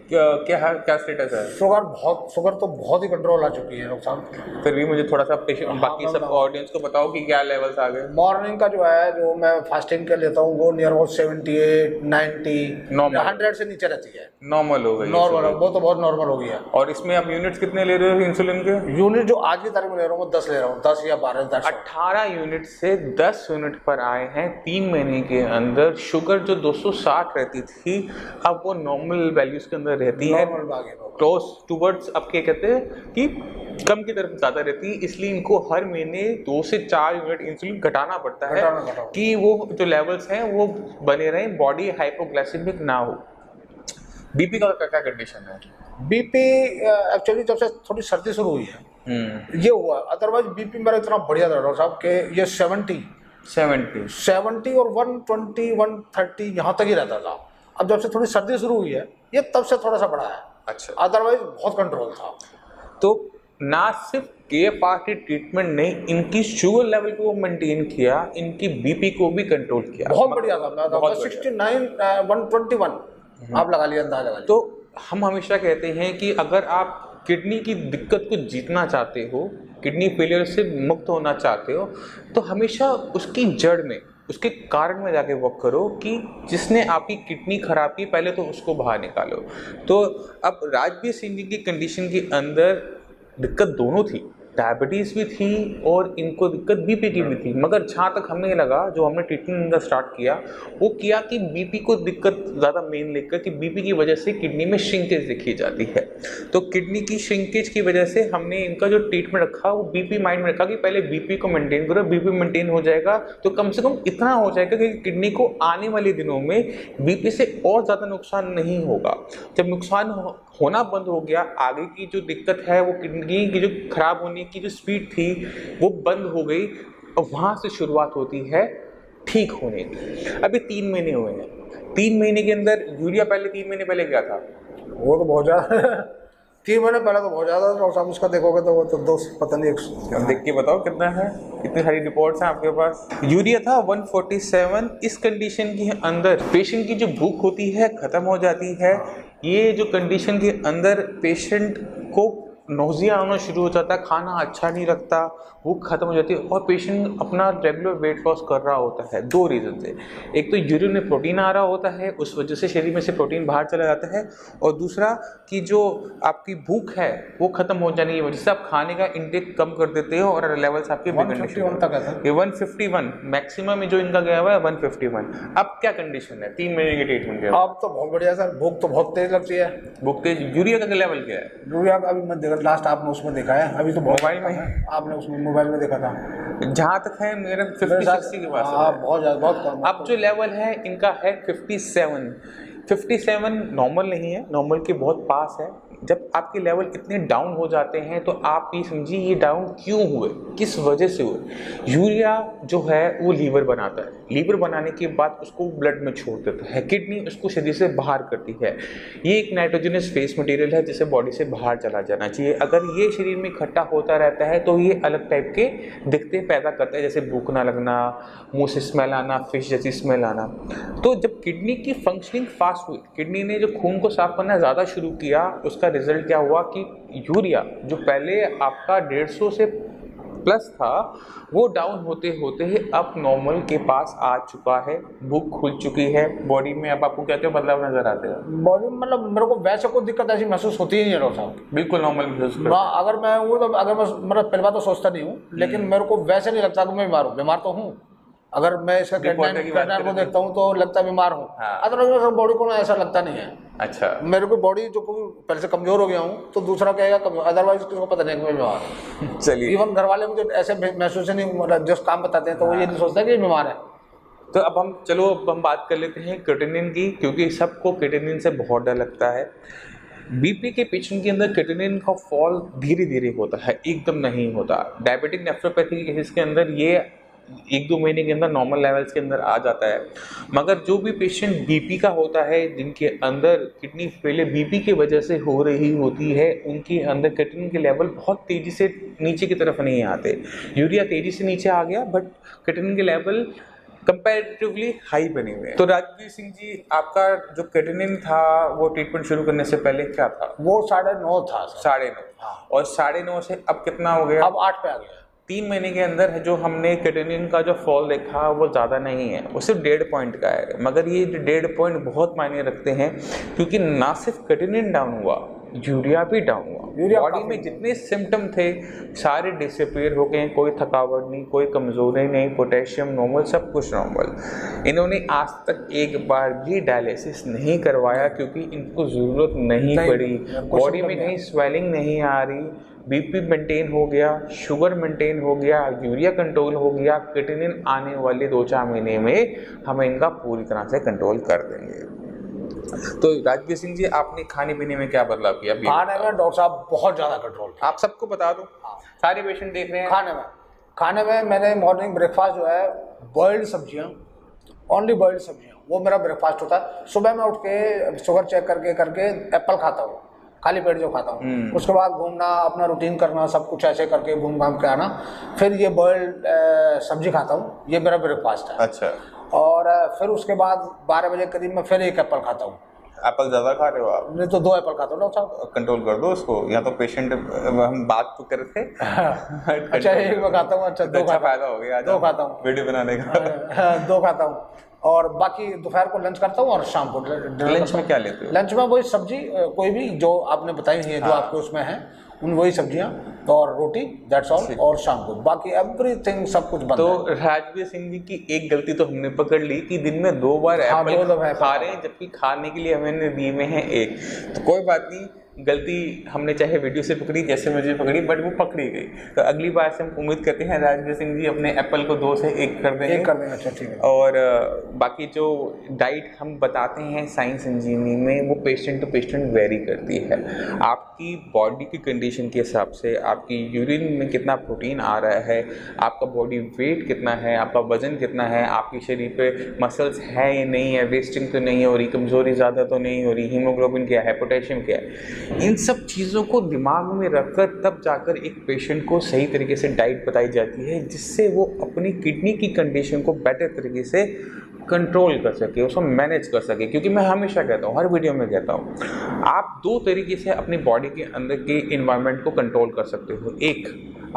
क्या स्टेटस है? शुगर तो बहुत ही कंट्रोल आ चुकी है डॉक्टर साहब। फिर भी मुझे थोड़ा सा बाकी सब ऑडियंस को बताओ कि क्या लेवल्स आ गए। मॉर्निंग का जो है, जो मैं फास्टिंग के लेता हूँ, वो नियर अबाउट 78, 90, 100 से नीचे रहती है। नॉर्मल हो गई? नॉर्मल, वो तो बहुत नॉर्मल हो गया। और इसमें आप यूनिट्स कितने ले रहे हो इंसुलिन के? यूनिट जो आज की तारीख में ले रहा हूँ 10 ले रहा हूँ, 10 या 12। 18 यूनिट से 10 यूनिट पर आए हैं 3 महीने के अंदर। शुगर जो 260 रहती थी अब वो नॉर्मल वैल्यूज के अंदर रहती है, क्लोज टूवर्ड्स, अब क्या कहते हैं कि कम की तरफ ज़्यादा रहती है। इसलिए इनको हर महीने 2 से 4 यूनिट इंसुलिन घटाना पड़ता है कि वो जो लेवल्स हैं वो बने रहें, बॉडी हाइपोग्लाइसेमिक ना हो। बीपी का क्या कंडीशन है? बीपी एक्चुअली जब से थोड़ी सर्दी शुरू हुई है ये हुआ, अदरवाइज बीपी मेरा इतना बढ़िया था डॉक्टर साहब के ये 70 और 120, 130 यहाँ तक ही रहता था। अब जब से थोड़ी सर्दी शुरू हुई है ये तब से थोड़ा सा बढ़ा है। अच्छा, अदरवाइज बहुत कंट्रोल था। तो ना सिर्फ KFRT ट्रीटमेंट ने इनकी शुगर लेवल को मेंटेन किया, इनकी बीपी को भी कंट्रोल किया। बहुत बढ़िया था। मैं 69 121 आप लगा लिया, अंदाजा लगा लिया। तो हम हमेशा कहते हैं कि अगर आप किडनी की दिक्कत को जीतना चाहते हो, किडनी फेलियर से मुक्त होना चाहते हो, तो हमेशा उसकी जड़ में, उसके कारण में जाके वर्क करो कि जिसने आपकी किडनी खराब की पहले तो उसको बाहर निकालो। तो अब राजवीर सिंह जी की कंडीशन के अंदर दिक्कत दोनों थी, डायबिटीज़ भी थी और इनको दिक्कत बीपी की भी थी। मगर जहाँ तक हमें लगा, जो हमने ट्रीटमेंट इनका स्टार्ट किया, वो किया कि बीपी को दिक्कत ज़्यादा मेन लेकर कि बीपी की वजह से किडनी में श्रिंकेज दिखी जाती है। तो किडनी की श्रिंकेज की वजह से हमने इनका जो ट्रीटमेंट रखा वो बीपी माइंड में रखा कि पहले बीपी को मेंटेन करो, बीपी मेंटेन हो जाएगा तो कम से कम इतना हो जाएगा कि किडनी को आने वाले दिनों में बीपी से और ज़्यादा नुकसान नहीं होगा। जब नुकसान होना बंद हो गया, आगे की जो दिक्कत है वो किडनी की जो खराब होने की जो स्पीड थी वो बंद हो गई और वहाँ से शुरुआत होती है ठीक होने की। अभी 3 महीने हुए हैं, 3 महीने के अंदर यूरिया पहले 3 महीने पहले क्या था? वो तो बहुत ज़्यादा 3 महीने पहले तो बहुत ज़्यादा था। और उसका देखोगे तो वो तो 2 पता नहीं 100 देख के बताओ कितना है, कितनी सारी रिपोर्ट्स हैं आपके पास। यूरिया था 147। इस कंडीशन के अंदर पेशेंट की जो भूख होती है खत्म हो जाती है। ये जो कंडीशन के अंदर पेशेंट को नोजिया आना शुरू हो जाता है, खाना अच्छा नहीं लगता, भूख खत्म हो जाती है और पेशेंट अपना रेगुलर वेट लॉस कर रहा होता है। 2 रीज़न से, एक तो यूरिन में प्रोटीन आ रहा होता है, उस वजह से शरीर में से प्रोटीन बाहर चला जाता है, और दूसरा कि जो आपकी भूख है वो खत्म हो जाने की वजह से आप खाने का इंटेक कम कर देते हो और लेवल्स आपके बिगड़ने शुरू होते हैं। ये 151 मैक्सिमम में जो इनका गया हुआ है 151। अब क्या कंडीशन है 3 महीने की ट्रीटमेंट के? अब तो बहुत बढ़िया सर, भूख तो बहुत तेज लगती है। भूख तेज। यूरिया का लेवल क्या है? यूरिया का अभी मैं लास्ट आपने उसमें देखा है, अभी तो मोबाइल में आपने उसमें मोबाइल में देखा था, जहाँ तक है मेरे 50-60 के पास। हाँ बहुत ज़्यादा, बहुत कम। अब जो लेवल है इनका है 57 नॉर्मल नहीं है, नॉर्मल के बहुत पास है। जब आपके लेवल इतने डाउन हो जाते हैं तो आप ये समझिए ये डाउन क्यों हुए, किस वजह से हुए। यूरिया जो है वो लीवर बनाता है, लीवर बनाने के बाद उसको ब्लड में छोड़ देता है, किडनी उसको शरीर से बाहर करती है। ये एक नाइट्रोजनस फेस मटेरियल है जिसे बॉडी से बाहर चला जाना चाहिए। अगर ये शरीर में इकट्ठा होता रहता है तो ये अलग टाइप के दिक्कतें पैदा करता है, जैसे भूख ना लगना, मुँह से स्मेल आना, फिश जैसी स्मेल आना। तो जब किडनी की फंक्शनिंग फास्ट हुई, किडनी ने जो खून को साफ करना ज़्यादा शुरू किया, उसका रिजल्ट क्या हुआ कि यूरिया जो पहले आपका 150 से प्लस था वो डाउन होते होते ही अब नॉर्मल के पास आ चुका है। भूख खुल चुकी है बॉडी में। अब आपको कहते हो बदलाव नजर आते हैं बॉडी में? मतलब मेरे को वैसे कोई दिक्कत ऐसी महसूस होती ही नहीं है डॉक्टर साहब, बिल्कुल नॉर्मल महसूस करते हैं। अगर मैं हूँ तो अगर मैं मतलब पहली बात तो सोचता नहीं हूँ, लेकिन मेरे को वैसे नहीं लगता कि मैं बीमार हूँ। बीमार तो हूँ, अगर मैं इसका कैटनाइन को देखता हूँ तो लगता है बीमार हूँ। अदरवाइज बॉडी को ना ऐसा लगता नहीं है। अच्छा, मेरे को बॉडी जो पहले से कमजोर हो गया हूँ तो दूसरा कहेगा कमजोर, अदरवाइज किसी को पता नहीं कि मैं बीमार हूँ। चलिए, इवन घर वाले मुझे ऐसे महसूस नहीं, मतलब जो काम बताते हैं तो वो ये नहीं सोचते कि बीमार है। तो अब हम बात कर लेते हैं क्रिएटिनिन की, क्योंकि सबको क्रिएटिनिन से बहुत डर लगता है। बीपी के पेशेंट के अंदर क्रिएटिनिन का फॉल धीरे धीरे होता है, एकदम नहीं होता। डायबिटिक नेफ्रोपैथी के केसेस के अंदर ये 1-2 महीने के अंदर नॉर्मल लेवल्स के अंदर आ जाता है। मगर जो भी पेशेंट बीपी का होता है, जिनके अंदर किडनी फेलियर बीपी की वजह से हो रही होती है, उनके अंदर क्रिएटिनिन के लेवल बहुत तेज़ी से नीचे की तरफ नहीं आते। यूरिया तेज़ी से नीचे आ गया बट क्रिएटिनिन के लेवल कंपैरेटिवली हाई बने हुए हैं। तो राजवीर सिंह जी, आपका जो क्रिएटिनिन था वो ट्रीटमेंट शुरू करने से पहले क्या था? वो 9.5 था। 9.5। और 9.5 से अब कितना हो गया? अब 8 पे आ गया। 3 महीने के अंदर जो हमने क्रिएटिनिन का जो फॉल देखा वो ज़्यादा नहीं है, वो सिर्फ 1.5 पॉइंट का है। मगर ये 1.5 पॉइंट बहुत मायने रखते हैं, क्योंकि ना सिर्फ क्रिएटिनिन डाउन हुआ, यूरिया भी डाउन हुआ। बॉडी में जितने सिम्टम थे सारे डिसअपीयर हो गए। कोई थकावट नहीं, कोई कमजोरी नहीं, पोटेशियम नॉर्मल, सब कुछ नॉर्मल। इन्होंने आज तक एक बार भी डायलिसिस नहीं करवाया क्योंकि इनको ज़रूरत नहीं पड़ी। बॉडी में कहीं स्वेलिंग नहीं आ रही, बीपी मेंटेन हो गया, शुगर मेंटेन हो गया, यूरिया कंट्रोल हो गया। क्रिएटिनिन आने वाले 2-4 महीने में हम इनका पूरी तरह से कंट्रोल कर देंगे। तो राजवीर सिंह जी, आपने खाने पीने में क्या बदलाव किया? खाने में डॉक्टर साहब बहुत ज़्यादा कंट्रोल किया। आप सबको बता दो, सारे पेशेंट देख रहे हैं। खाने में मैंने मॉर्निंग ब्रेकफास्ट जो है बॉइल्ड सब्जियाँ, ओनली बॉइल्ड सब्जियाँ, वो मेरा ब्रेकफास्ट होता है। सुबह में उठ के शुगर चेक करके एप्पल खाता हूँ। खाली पेट जो खाता हूँ। उसके बाद घूमना, अपना रूटीन करना, सब कुछ ऐसे करके घूम घाम के आना। फिर ये बॉइल्ड सब्जी खाता हूँ, ये मेरा ब्रेकफास्ट है। अच्छा। और फिर उसके बाद 12 बजे करीब में फिर एक एप्पल खाता हूँ। एप्पल ज्यादा खा रहे हो आप? नहीं तो 2 एप्पल खाता हूँ डॉक्टर साहब। कंट्रोल कर दो उसको, या तो पेशेंट, हम बात तो कर रहे थे। अच्छा, एक मैं खाता हूँ। अच्छा, 2 अच्छा फायदा हो गया, 2 खाता हूँ वीडियो बनाने का। 2 खाता हूँ। और बाकी दोपहर को लंच करता हूँ और शाम को लंच में क्या लेते हो? लंच में वही सब्जी, कोई भी जो आपने बताई है, जो आपके उसमें है, उन वही सब्जियां और रोटी, दैट्स ऑल। और शाम को बाकी एवरीथिंग सब कुछ बनता तो है। राजवीर सिंह जी की एक गलती तो हमने पकड़ ली कि दिन में 2 बार एप्पल खा रहे हैं, जबकि खाने के लिए हमने दिए में है 1। तो कोई बात नहीं, गलती हमने चाहे वीडियो से पकड़ी, जैसे मुझे पकड़ी, बट वो पकड़ी गई। तो अगली बार से हम उम्मीद करते हैं राजवीर सिंह जी अपने एप्पल को 2 से 1 कर देंगे। 1 कर देंगे। अच्छा, ठीक है। और बाकी जो डाइट हम बताते हैं साइंस इंजीनियरिंग में, वो पेशेंट टू पेशेंट वेरी करती है। आपकी बॉडी की कंडीशन के हिसाब से, आपकी यूरिन में कितना प्रोटीन आ रहा है, आपका बॉडी वेट कितना है, आपका वजन कितना है, आपके शरीर पे मसल्स है या नहीं है, वेस्टिंग तो नहीं हो रही, कमज़ोरी ज़्यादा तो नहीं हो रही, हीमोग्लोबिन क्या है, पोटेशियम क्या है, इन सब चीज़ों को दिमाग में रखकर तब जाकर एक पेशेंट को सही तरीके से डाइट बताई जाती है, जिससे वो अपनी किडनी की कंडीशन को बेटर तरीके से कंट्रोल कर सके, उसको मैनेज कर सके। क्योंकि मैं हमेशा कहता हूँ, हर वीडियो में कहता हूँ, आप 2 तरीके से अपनी बॉडी के अंदर के इन्वायरमेंट को कंट्रोल कर सकते हो। एक,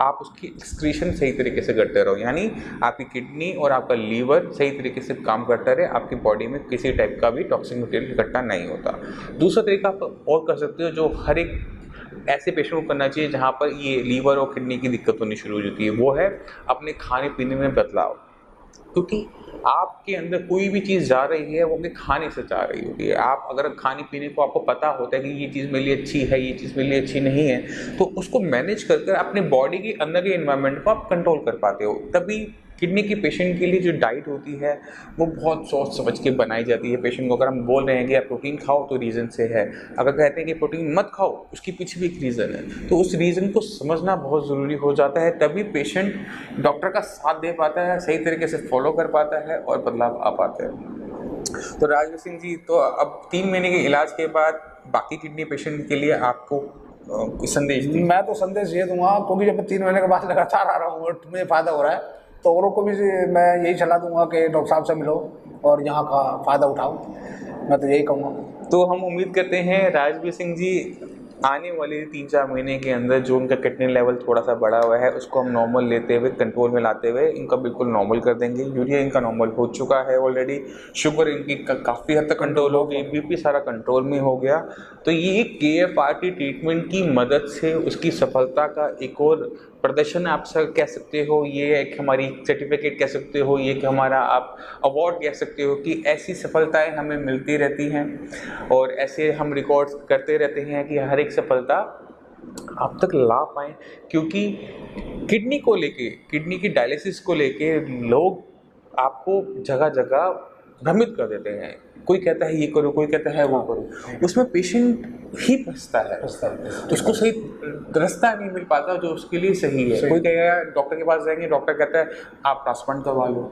आप उसकी एक्सक्रीशन सही तरीके से करते रहो, यानी आपकी किडनी और आपका लीवर सही तरीके से काम करता रहे, आपकी बॉडी में किसी टाइप का भी टॉक्सिक मटेरियल इकट्ठा नहीं होता। दूसरा तरीका आप और कर सकते हो, जो हर एक ऐसे पेशेंट को करना चाहिए जहाँ पर ये लीवर और किडनी की दिक्कत होनी शुरू हो जाती है, वो है अपने खाने पीने में बदलाव। क्योंकि आपके अंदर कोई भी चीज़ जा रही है, वो आपके खाने से जा रही होती है। आप अगर खाने पीने को आपको पता होता है कि ये चीज़ मेरे लिए अच्छी है, ये चीज़ मेरे लिए अच्छी नहीं है, तो उसको मैनेज कर अपने बॉडी के अंदर के एनवायरनमेंट को आप कंट्रोल कर पाते हो। तभी किडनी के पेशेंट के लिए जो डाइट होती है, वो बहुत सोच समझ के बनाई जाती है। पेशेंट को अगर हम बोल रहे हैं कि आप प्रोटीन खाओ, तो रीज़न से है। अगर कहते हैं कि प्रोटीन मत खाओ, उसके पीछे भी एक रीज़न है। तो उस रीज़न को समझना बहुत ज़रूरी हो जाता है, तभी पेशेंट डॉक्टर का साथ दे पाता है, सही तरीके से फॉलो कर पाता है और बदलाव आ पाते हैं। तो राजवीर सिंह जी, तो अब 3 महीने के इलाज के बाद बाकी किडनी पेशेंट के लिए आपको संदेश दी? मैं तो संदेश ये दूंगा, क्योंकि जब मैं 3 महीने के बाद लगातार आ रहा हूँ और मुझे फ़ायदा हो रहा है, तो औरों को भी मैं यही सलाह दूंगा कि डॉक्टर साहब से मिलो और यहाँ का फ़ायदा उठाओ। मैं तो यही कहूँगा। तो हम उम्मीद करते हैं राजवीर सिंह जी आने वाले 3-4 महीने के अंदर जो उनका किडनी लेवल थोड़ा सा बढ़ा हुआ है, उसको हम नॉर्मल लेते हुए, कंट्रोल में लाते हुए इनका बिल्कुल नॉर्मल कर देंगे। यूरिया इनका नॉर्मल हो चुका है ऑलरेडी, शुगर इनकी काफ़ी हद तक कंट्रोल हो गई, बीपी सारा कंट्रोल में हो गया। तो ये KFRT ट्रीटमेंट की मदद से उसकी सफलता का एक और प्रदर्शन आप कह सकते हो, ये एक हमारी सर्टिफिकेट कह सकते हो, ये एक हमारा आप अवार्ड कह सकते हो कि ऐसी सफलताएं हमें मिलती रहती हैं और ऐसे हम रिकॉर्ड्स करते रहते हैं कि हर एक सफलता आप तक ला पाएँ। क्योंकि किडनी को लेके, किडनी की डायलिसिस को लेके लोग आपको जगह जगह भ्रमित कर देते हैं। कोई कहता है ये करो, कोई कहता है वो करो, उसमें पेशेंट ही फंसता है, तो उसको सही रास्ता नहीं मिल पाता जो उसके लिए सही है। कोई कहेगा डॉक्टर के पास जाएंगे, डॉक्टर कहता है आप ट्रांसप्लांट करवा लो।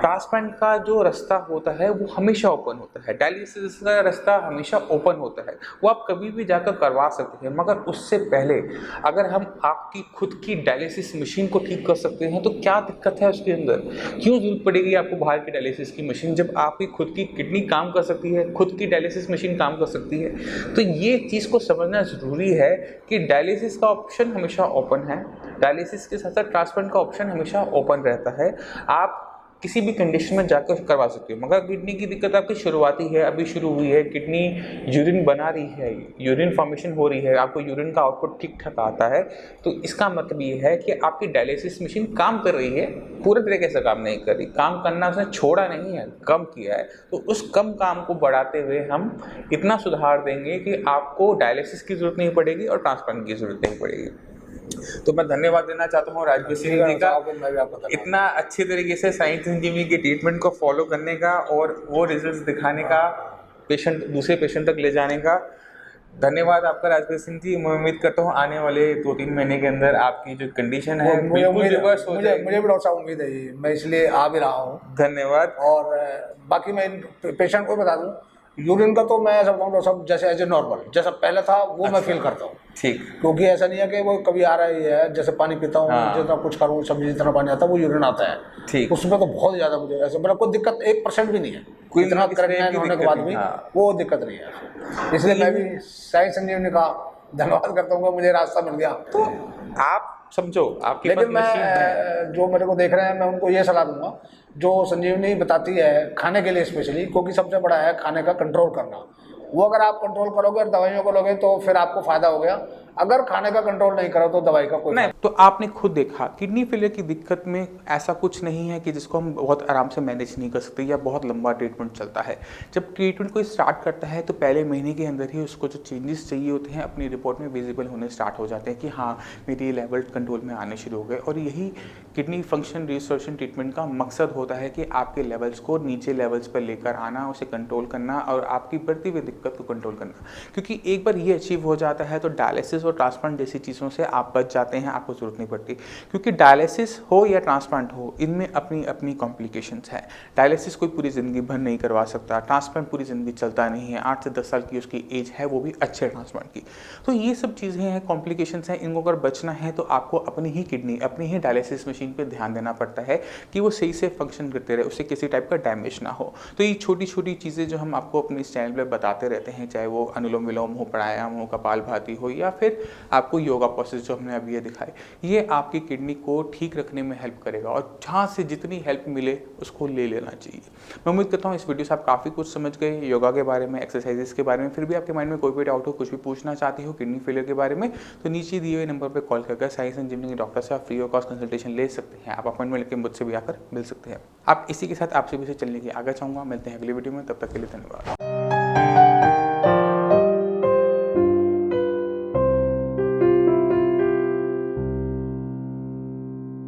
ट्रांसप्लांट का जो रास्ता होता है वो हमेशा ओपन होता है, डायलिसिस का रास्ता हमेशा ओपन होता है, वो आप कभी भी जाकर करवा सकते हैं। मगर उससे पहले अगर हम आपकी खुद की डायलिसिस मशीन को ठीक कर सकते हैं, तो क्या दिक्कत है उसके अंदर? क्यों जरूरत पड़ेगी आपको बाहर की डायलिसिस की मशीन, जब आपकी खुद की किडनी काम कर सकती है, खुद की डायलिसिस मशीन काम कर सकती है? तो ये चीज़ को समझना ज़रूरी है कि डायलिसिस का ऑप्शन हमेशा ओपन है, डायलिसिस के साथ साथ ट्रांसप्लांट का ऑप्शन हमेशा ओपन रहता है। आप किसी भी कंडीशन में जाकर करवा सकते हो। मगर किडनी की दिक्कत आपकी शुरुआती है, अभी शुरू हुई है, किडनी यूरिन बना रही है, यूरिन फॉर्मेशन हो रही है, आपको यूरिन का आउटपुट ठीक ठाक आता है, तो इसका मतलब ये है कि आपकी डायलिसिस मशीन काम कर रही है, पूरे तरीके से काम नहीं कर रही। काम करना उसने छोड़ा नहीं है, कम किया है। तो उस कम काम को बढ़ाते हुए हम इतना सुधार देंगे कि आपको डायलिसिस की ज़रूरत नहीं पड़ेगी और ट्रांसप्लांट की ज़रूरत नहीं पड़ेगी। तो मैं धन्यवाद देना चाहता हूँ राजवीर सिंह जी का, इतना अच्छे तरीके से साइंस इंजीनियरिंग के ट्रीटमेंट को फॉलो करने का और वो रिजल्ट्स दिखाने का, पेशेंट दूसरे पेशेंट तक ले जाने का। धन्यवाद आपका राजवीर सिंह जी। मैं उम्मीद करता हूँ आने वाले 2-3 महीने के अंदर आपकी जो कंडीशन है बिल्कुल रिवर्स हो जाएगी। मुझे भी डॉक्टर साहब उम्मीद है, मैं इसलिए आ भी रहा हूँ। धन्यवाद। और बाकी मैं पेशेंट को बता दूँ, यूरिन का तो मैं ऐसा बताऊँ डॉक्टर साहब, जैसे एज ए नॉर्मल जैसा पहले था वो मैं फील करता हूँ। ठीक। क्योंकि ऐसा नहीं है कि वो कभी आ रहा ही है, जैसे पानी पीता हूँ हाँ। जितना कुछ करूँ सब्जी जितना पानी आता है वो यूरिन आता है। ठीक। उसमें तो बहुत ज़्यादा मुझे ऐसा मतलब कोई दिक्कत 1% भी नहीं है, कोई इतना इस तरह की क्रेटिनाइन होने के दिक्कत बाद नहीं, भी हाँ। वो दिक्कत नहीं है। इसलिए मैं भी साई संजीवनी का धन्यवाद करता हूँ कि मुझे रास्ता मिल गया। तो आप समझो आपके पास लेकिन मशीन है। मैं जो मेरे को देख रहे हैं मैं उनको ये सलाह दूंगा जो संजीवनी बताती है खाने के लिए स्पेशली, क्योंकि सबसे बड़ा है खाने का कंट्रोल करना। वो अगर आप कंट्रोल करोगे और दवाइयों को लोगे तो फिर आपको फायदा हो गया। अगर खाने का कंट्रोल नहीं करो तो दवाई का कोई नहीं, तो आपने खुद देखा किडनी फेलियर की दिक्कत में ऐसा कुछ नहीं है कि जिसको हम बहुत आराम से मैनेज नहीं कर सकते या बहुत लंबा ट्रीटमेंट चलता है। जब ट्रीटमेंट कोई स्टार्ट करता है तो पहले महीने के अंदर ही उसको जो चेंजेस चाहिए होते हैं अपनी रिपोर्ट में विजिबल होने स्टार्ट हो जाते हैं कि हाँ मेरी लेवल कंट्रोल में आने शुरू हो गए। और यही किडनी फंक्शन रिस्टोरेशन ट्रीटमेंट का मकसद होता है कि आपके लेवल्स को नीचे लेवल्स पर लेकर आना, उसे कंट्रोल करना और आपकी बढ़ती हुई दिक्कत को कंट्रोल करना। क्योंकि एक बार ये अचीव हो जाता है तो डायलिसिस और ट्रांसप्लांट जैसी चीज़ों से आप बच जाते हैं, आपको ज़रूरत नहीं पड़ती। क्योंकि डायलिसिस हो या ट्रांसप्लांट हो, इनमें अपनी अपनी कॉम्प्लिकेशंस है। डायलिसिस कोई पूरी ज़िंदगी भर नहीं करवा सकता, ट्रांसप्लांट पूरी ज़िंदगी चलता नहीं है, 8 से 10 साल की उसकी एज है, वो भी अच्छे ट्रांसप्लांट की। तो ये सब चीज़ें हैं, कॉम्प्लिकेशंस हैं, इनको अगर बचना है तो आपको अपनी ही किडनी, अपनी ही डायलिसिस मशीन पर ध्यान देना पड़ता है कि वो सही से फंक्शन करते रहे, उससे किसी टाइप का डैमेज ना हो। तो ये छोटी छोटी चीज़ें जो हम आपको अपने इस चैनल पर बताते रहते हैं, चाहे वो अनुलोम विलोम हो, प्राणायाम हो, कपालभाति हो या फिर आपको योगा प्रोसेस जो हमने अभी ये दिखाए, ये आपकी किडनी को ठीक रखने में हेल्प करेगा। और जहाँ से जितनी हेल्प मिले उसको ले लेना चाहिए। मैं उम्मीद करता हूँ इस वीडियो से आप काफ़ी कुछ समझ गए योगा के बारे में, एक्सरसाइजेस के बारे में। फिर भी आपके माइंड में कोई भी डाउट हो, कुछ भी पूछना चाहती हो किडनी फेलियर के बारे में, तो नीचे दिए हुए नंबर पर कॉल करके साई संजीवनी के डॉक्टर से आप फ्री ऑफ कॉस्ट कंसल्टेशन ले सकते हैं। आप अपॉइंटमेंट लेकर मुझसे भी आकर मिल सकते हैं। आप इसी के साथ आपसे भी चलने की आगे चाहूँगा। मिलते हैं अगली वीडियो में, तब तक के लिए धन्यवाद।